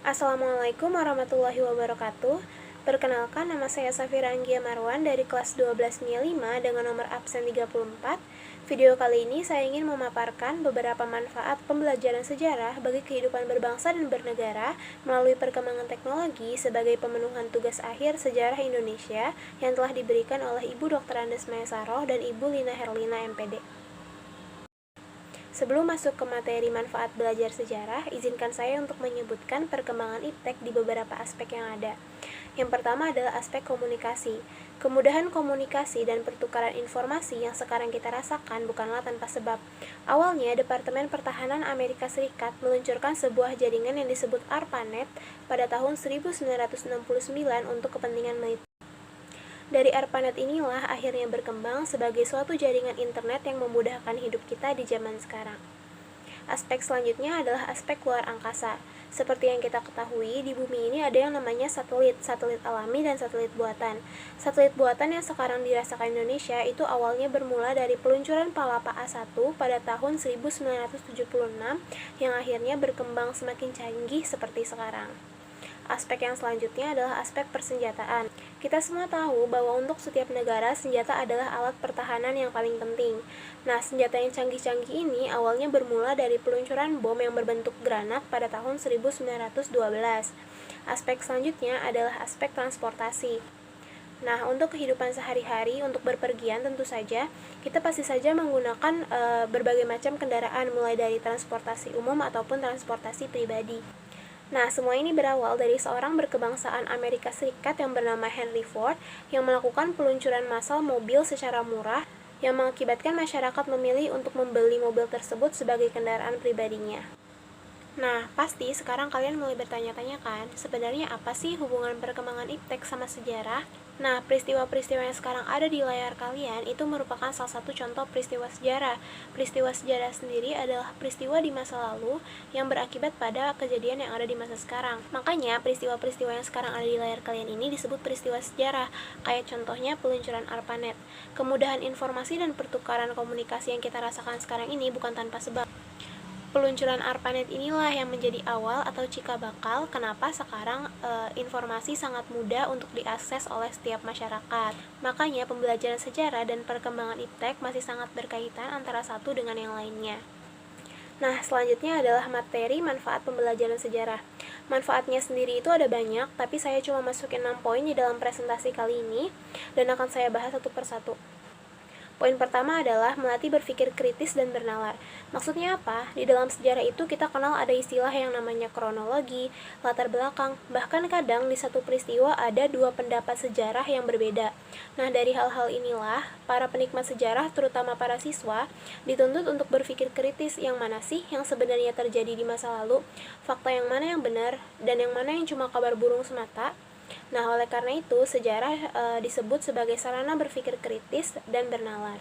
Assalamualaikum warahmatullahi wabarakatuh. Perkenalkan, nama saya Safira Anggia Marwan dari kelas 12 MIA 5 dengan nomor absen 34. Video kali ini saya ingin memaparkan beberapa manfaat pembelajaran sejarah bagi kehidupan berbangsa dan bernegara melalui perkembangan teknologi sebagai pemenuhan tugas akhir sejarah Indonesia yang telah diberikan oleh Ibu Dr. Andes Maesaroh dan Ibu Lina Herlina MPD. Sebelum masuk ke materi manfaat belajar sejarah, izinkan saya untuk menyebutkan perkembangan iptek di beberapa aspek yang ada. Yang pertama adalah aspek komunikasi. Kemudahan komunikasi dan pertukaran informasi yang sekarang kita rasakan bukanlah tanpa sebab. Awalnya, Departemen Pertahanan Amerika Serikat meluncurkan sebuah jaringan yang disebut ARPANET pada tahun 1969 untuk kepentingan militer. Dari ARPANET inilah akhirnya berkembang sebagai suatu jaringan internet yang memudahkan hidup kita di zaman sekarang. Aspek selanjutnya adalah aspek luar angkasa. Seperti yang kita ketahui, di bumi ini ada yang namanya satelit alami dan satelit buatan. Satelit buatan yang sekarang dirasakan Indonesia itu awalnya bermula dari peluncuran Palapa A1 pada tahun 1976 yang akhirnya berkembang semakin canggih seperti sekarang. Aspek yang selanjutnya adalah aspek persenjataan. Kita semua tahu bahwa untuk setiap negara, senjata adalah alat pertahanan yang paling penting. Nah, senjata yang canggih-canggih ini awalnya bermula dari peluncuran bom yang berbentuk granat pada tahun 1912. Aspek selanjutnya adalah aspek transportasi. Nah, untuk kehidupan sehari-hari, untuk berpergian tentu saja, kita pasti saja menggunakan berbagai macam kendaraan, mulai dari transportasi umum ataupun transportasi pribadi. Nah, semua ini berawal dari seorang berkebangsaan Amerika Serikat yang bernama Henry Ford yang melakukan peluncuran massal mobil secara murah yang mengakibatkan masyarakat memilih untuk membeli mobil tersebut sebagai kendaraan pribadinya. Nah, pasti sekarang kalian mulai bertanya-tanya kan, sebenarnya apa sih hubungan perkembangan iptek sama sejarah? Nah, peristiwa-peristiwa yang sekarang ada di layar kalian itu merupakan salah satu contoh peristiwa sejarah. Peristiwa sejarah sendiri adalah peristiwa di masa lalu yang berakibat pada kejadian yang ada di masa sekarang. Makanya, peristiwa-peristiwa yang sekarang ada di layar kalian ini disebut peristiwa sejarah, kayak contohnya peluncuran ARPANET. Kemudahan informasi dan pertukaran komunikasi yang kita rasakan sekarang ini bukan tanpa sebab. Peluncuran ARPANET inilah yang menjadi awal atau cikal bakal kenapa sekarang informasi sangat mudah untuk diakses oleh setiap masyarakat. Makanya pembelajaran sejarah dan perkembangan iptek masih sangat berkaitan antara satu dengan yang lainnya. Nah, selanjutnya adalah materi manfaat pembelajaran sejarah. Manfaatnya sendiri itu ada banyak, tapi saya cuma masukin 6 poin di dalam presentasi kali ini dan akan saya bahas satu persatu. Poin pertama adalah melatih berpikir kritis dan bernalar. Maksudnya apa? Di dalam sejarah itu kita kenal ada istilah yang namanya kronologi, latar belakang, bahkan kadang di satu peristiwa ada dua pendapat sejarah yang berbeda. Nah, dari hal-hal inilah, para penikmat sejarah, terutama para siswa, dituntut untuk berpikir kritis yang mana sih yang sebenarnya terjadi di masa lalu, fakta yang mana yang benar, dan yang mana yang cuma kabar burung semata. Nah, oleh karena itu, sejarah disebut sebagai sarana berpikir kritis dan bernalar.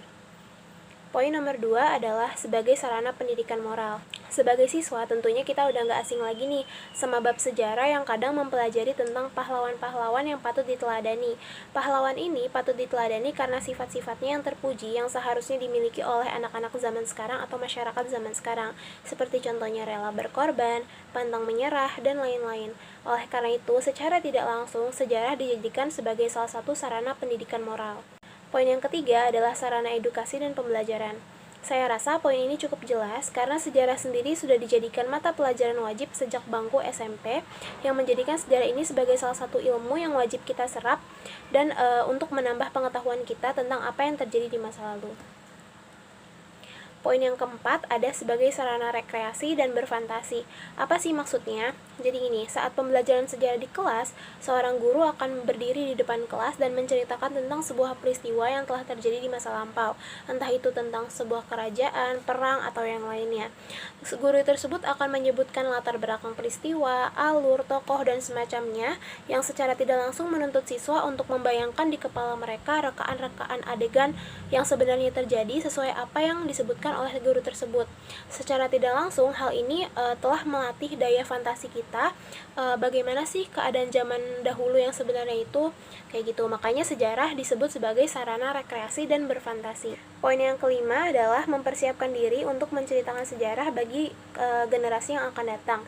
Poin nomor 2 adalah sebagai sarana pendidikan moral. Sebagai siswa, tentunya kita udah nggak asing lagi nih sama bab sejarah yang kadang mempelajari tentang pahlawan-pahlawan yang patut diteladani. Pahlawan ini patut diteladani karena sifat-sifatnya yang terpuji yang seharusnya dimiliki oleh anak-anak zaman sekarang atau masyarakat zaman sekarang. Seperti contohnya rela berkorban, pantang menyerah, dan lain-lain. Oleh karena itu, secara tidak langsung, sejarah dijadikan sebagai salah satu sarana pendidikan moral. Poin yang ketiga adalah sarana edukasi dan pembelajaran. Saya rasa poin ini cukup jelas karena sejarah sendiri sudah dijadikan mata pelajaran wajib sejak bangku SMP yang menjadikan sejarah ini sebagai salah satu ilmu yang wajib kita serap dan untuk menambah pengetahuan kita tentang apa yang terjadi di masa lalu. Poin yang keempat ada sebagai sarana rekreasi dan berfantasi. Apa sih maksudnya? Jadi gini, saat pembelajaran sejarah di kelas, seorang guru akan berdiri di depan kelas dan menceritakan tentang sebuah peristiwa yang telah terjadi di masa lampau. Entah itu tentang sebuah kerajaan, perang, atau yang lainnya. Guru tersebut akan menyebutkan latar belakang peristiwa, alur, tokoh, dan semacamnya yang secara tidak langsung menuntut siswa untuk membayangkan di kepala mereka rekaan-rekaan adegan yang sebenarnya terjadi sesuai apa yang disebutkan oleh guru tersebut. Secara tidak langsung, hal ini telah melatih daya fantasi kita, bagaimana sih keadaan zaman dahulu yang sebenarnya itu, kayak gitu. Makanya sejarah disebut sebagai sarana rekreasi dan berfantasi. Poin yang kelima adalah mempersiapkan diri untuk menceritakan sejarah bagi generasi yang akan datang.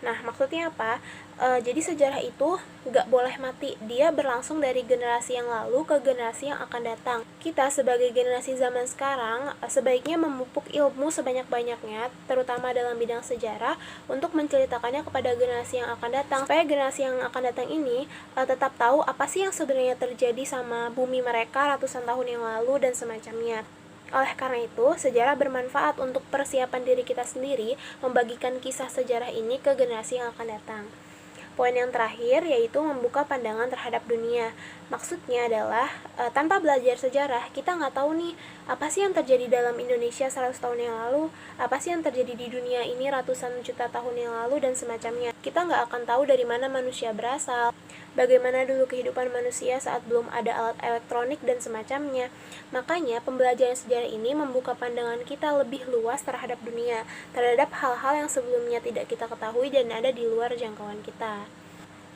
Nah, maksudnya apa? Jadi sejarah itu nggak boleh mati. Dia berlangsung dari generasi yang lalu ke generasi yang akan datang. Kita sebagai generasi zaman sekarang sebaiknya memupuk ilmu sebanyak-banyaknya, terutama dalam bidang sejarah, untuk menceritakannya kepada generasi yang akan datang. Supaya generasi yang akan datang ini tetap tahu apa sih yang sebenarnya terjadi sama bumi mereka ratusan tahun yang lalu dan semacamnya. Oleh karena itu, sejarah bermanfaat untuk persiapan diri kita sendiri membagikan kisah sejarah ini ke generasi yang akan datang. Poin yang terakhir yaitu membuka pandangan terhadap dunia. Maksudnya adalah tanpa belajar sejarah kita nggak tahu nih apa sih yang terjadi dalam Indonesia 100 tahun yang lalu, apa sih yang terjadi di dunia ini ratusan juta tahun yang lalu dan semacamnya. Kita nggak akan tahu dari mana manusia berasal, bagaimana dulu kehidupan manusia saat belum ada alat elektronik dan semacamnya. Makanya pembelajaran sejarah ini membuka pandangan kita lebih luas terhadap dunia, terhadap hal-hal yang sebelumnya tidak kita ketahui dan ada di luar jangkauan kita.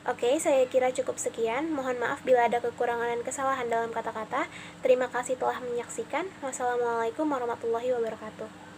Oke, saya kira cukup sekian. Mohon maaf bila ada kekurangan dan kesalahan dalam kata-kata. Terima kasih telah menyaksikan. Wassalamualaikum warahmatullahi wabarakatuh.